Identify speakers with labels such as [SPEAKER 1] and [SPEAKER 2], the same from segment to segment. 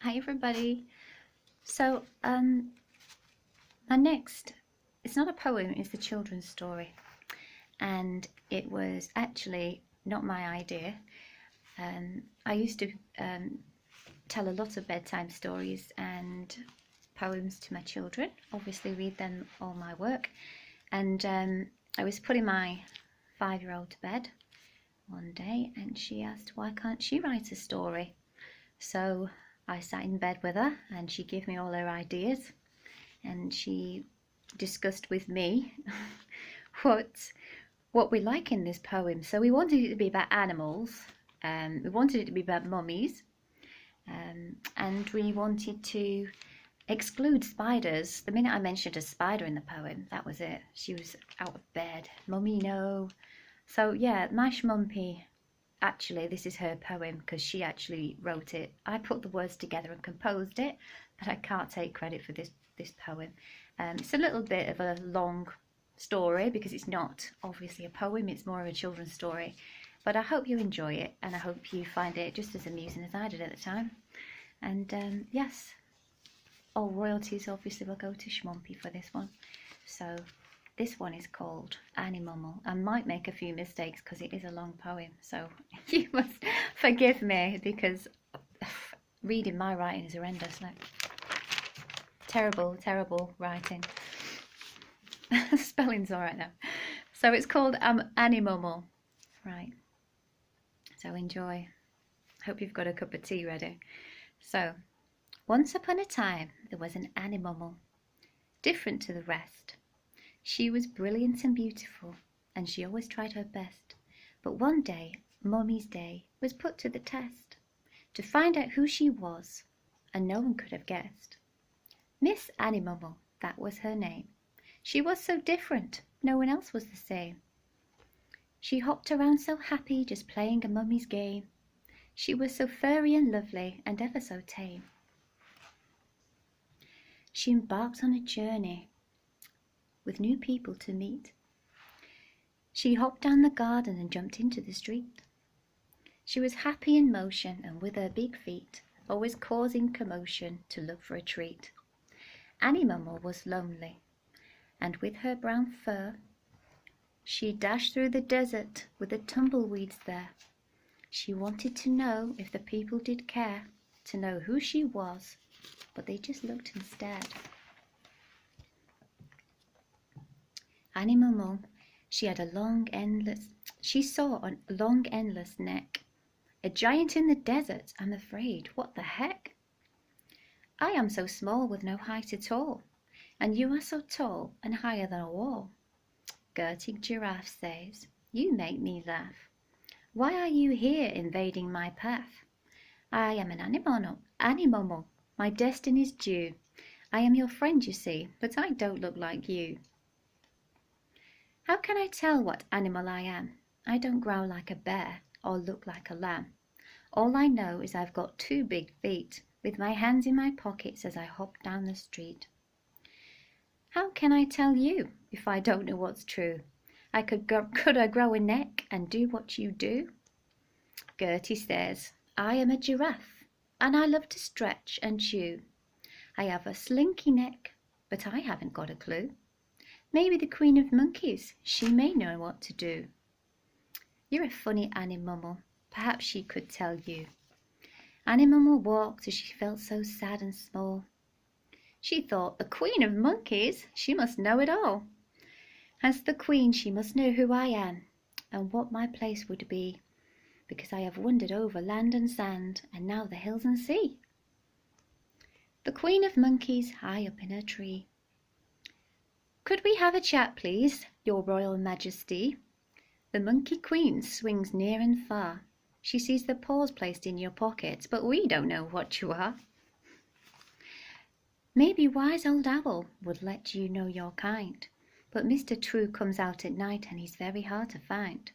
[SPEAKER 1] Hi everybody. So my next, it's not a poem, it's a children's story, and it was actually not my idea. I used to tell a lot of bedtime stories and poems to my children, obviously read them all my work, and I was putting my 5-year-old to bed one day and she asked why can't she write a story. So I sat in bed with her and she gave me all her ideas and she discussed with me what what we like in this poem. So we wanted it to be about animals, we wanted it to be about mummies, and we wanted to exclude spiders. The minute I mentioned a spider in the poem, that was it. She was out of bed. Mummy, no. So yeah, my schmumpy. Actually, this is her poem because she actually wrote it. I put the words together and composed it, but I can't take credit for this poem. It's a little bit of a long story because it's not obviously a poem, it's more of a children's story. But I hope you enjoy it and I hope you find it just as amusing as I did at the time. And yes, all royalties obviously will go to Schmumpy for this one. So this one is called Annimumal. I might make a few mistakes because it is a long poem, so you must forgive me because reading my writing is horrendous. Like, terrible, terrible writing. Spelling's all right now. So it's called Annimumal. Right. So enjoy. Hope you've got a cup of tea ready. So, once upon a time there was an Annimumal, different to the rest. She was brilliant and beautiful, and she always tried her best. But one day, Mummy's day, was put to the test, to find out who she was, and no one could have guessed. Miss Annimumal, that was her name. She was so different, no one else was the same. She hopped around so happy, just playing a mummy's game. She was so furry and lovely, and ever so tame. She embarked on a journey with new people to meet. She hopped down the garden and jumped into the street. She was happy in motion and with her big feet, always causing commotion to look for a treat. Annimumal was lonely, and with her brown fur, she dashed through the desert with the tumbleweeds there. She wanted to know if the people did care to know who she was, but they just looked and stared. Annimumal, she saw a long endless neck. A giant in the desert, I'm afraid, what the heck? I am so small with no height at all, and you are so tall and higher than a wall. Gertie Giraffe says, you make me laugh. Why are you here invading my path? I am an Annimumal, my destiny's due. I am your friend, you see, but I don't look like you. How can I tell what animal I am? I don't growl like a bear or look like a lamb. All I know is I've got 2 big feet, with my hands in my pockets as I hop down the street. How can I tell you if I don't know what's true? Could I grow a neck and do what you do? Gertie says, I am a giraffe, and I love to stretch and chew. I have a slinky neck, but I haven't got a clue. Maybe the Queen of Monkeys, she may know what to do. You're a funny Annimumal, perhaps she could tell you. Annimumal walked as she felt so sad and small. She thought, the Queen of Monkeys, she must know it all. As the Queen, she must know who I am, and what my place would be, because I have wandered over land and sand, and now the hills and sea. The Queen of Monkeys, high up in her tree. Could we have a chat, please, your Royal Majesty? The Monkey Queen swings near and far. She sees the paws placed in your pockets, but we don't know what you are. Maybe wise old Owl would let you know your kind, but Mr. True comes out at night and he's very hard to find.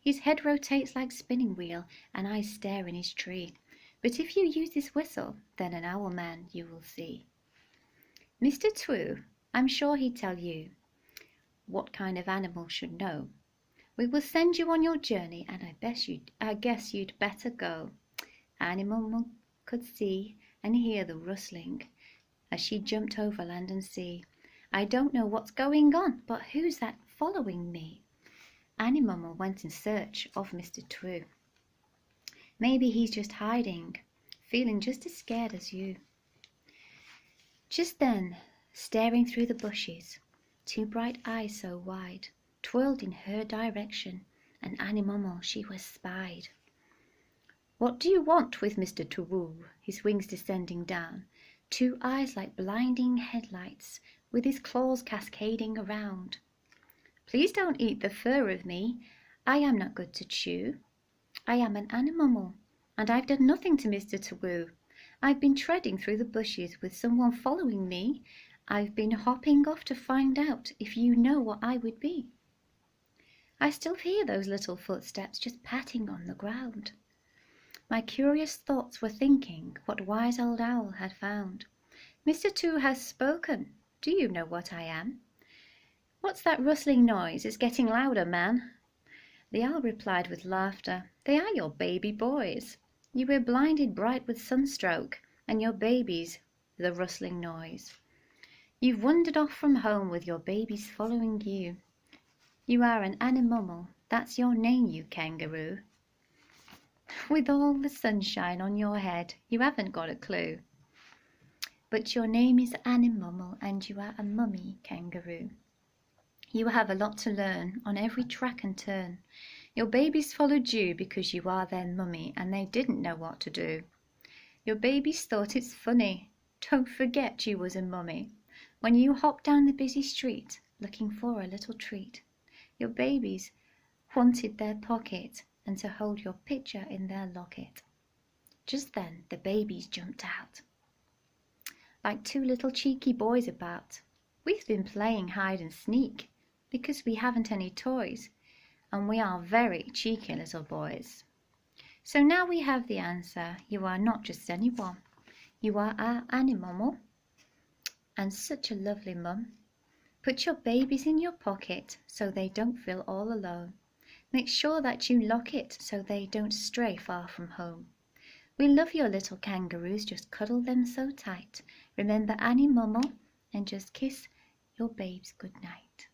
[SPEAKER 1] His head rotates like spinning wheel and eyes stare in his tree, but if you use this whistle, then an owl man you will see. Mr. True, I'm sure he'd tell you what kind of animal should know. We will send you on your journey, and I guess you'd better go. Annimumal could see and hear the rustling as she jumped over land and sea. I don't know what's going on, but who's that following me? Annimumal went in search of Mr. True. Maybe he's just hiding, feeling just as scared as you. Just then, staring through the bushes, two bright eyes so wide twirled in her direction, and Annimumal she was spied. What do you want with Mr. True? His wings descending down, two eyes like blinding headlights, with his claws cascading around. Please don't eat the fur of me. I am not good to chew. I am an annimumal, and I've done nothing to Mr. True. I've been treading through the bushes with someone following me. I've been hopping off to find out if you know what I would be. I still hear those little footsteps just patting on the ground. My curious thoughts were thinking what wise old owl had found. Mr. True has spoken. Do you know what I am? What's that rustling noise? It's getting louder, man. The owl replied with laughter, They are your baby boys. You were blinded bright with sunstroke, and your babies the rustling noise. You've wandered off from home with your babies following you. You are an annimumal, that's your name, you kangaroo. With all the sunshine on your head, you haven't got a clue. But your name is Annimumal, and you are a mummy kangaroo. You have a lot to learn on every track and turn. Your babies followed you because you are their mummy, and they didn't know what to do. Your babies thought it's funny. Don't forget you was a mummy when you hopped down the busy street looking for a little treat. Your babies wanted their pocket and to hold your picture in their locket. Just then the babies jumped out like two little cheeky boys about. We've been playing hide and sneak because we haven't any toys, and we are very cheeky little boys. So now we have the answer. You are not just anyone. You are our annimumal, and such a lovely mum. Put your babies in your pocket so they don't feel all alone. Make sure that you lock it so they don't stray far from home. We love your little kangaroos, just cuddle them so tight. Remember Annimumal and just kiss your babes good night.